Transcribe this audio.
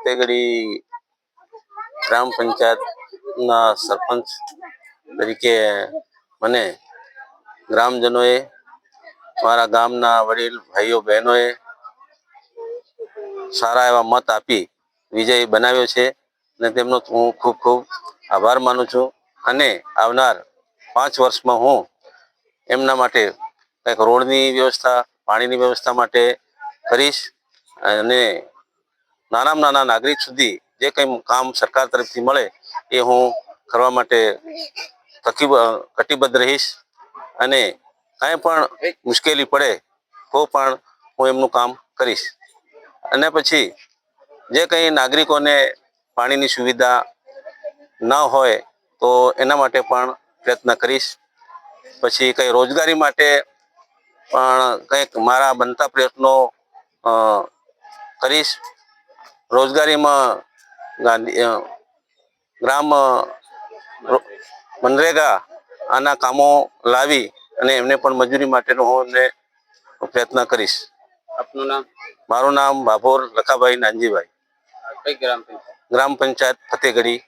ફતેહગઢી ગ્રામ પંચાયતના સરપંચ તરીકે મને ગ્રામજનોએ, મારા ગામના વડીલ ભાઈઓ બહેનોએ સારા એવા મત આપી વિજયી બનાવ્યો છે અને તેમનો હું ખૂબ ખૂબ આભાર માનું છું. અને આવનાર 5 વર્ષમાં હું એમના માટે કંઈક રોડની વ્યવસ્થા, પાણીની વ્યવસ્થા માટે કરીશ અને નાનામાં નાના નાગરિક સુધી જે કંઈ કામ સરકાર તરફથી મળે એ હું કરવા માટે કટિબદ્ધ રહીશ. અને કાંઈ પણ મુશ્કેલી પડે તો પણ હું એમનું કામ કરીશ. અને પછી જે કંઈ નાગરિકોને પાણીની સુવિધા ન હોય તો એના માટે પણ પ્રયત્ન કરીશ. પછી કંઈ રોજગારી માટે પણ કંઈક મારા બનતા પ્રયત્નો કરીશ. રોજગારીમાં ગ્રામ મનરેગા આના કામો લાવી અને એમને પણ મજૂરી માટેનો હું એમને પ્રયત્ન કરીશ. આપનું નામ? મારું નામ ભાભોર લખાભાઈ નાનજીભાઈ, કઈ ગ્રામ પંચાયત? ગ્રામ પંચાયત ફતેહગઢી.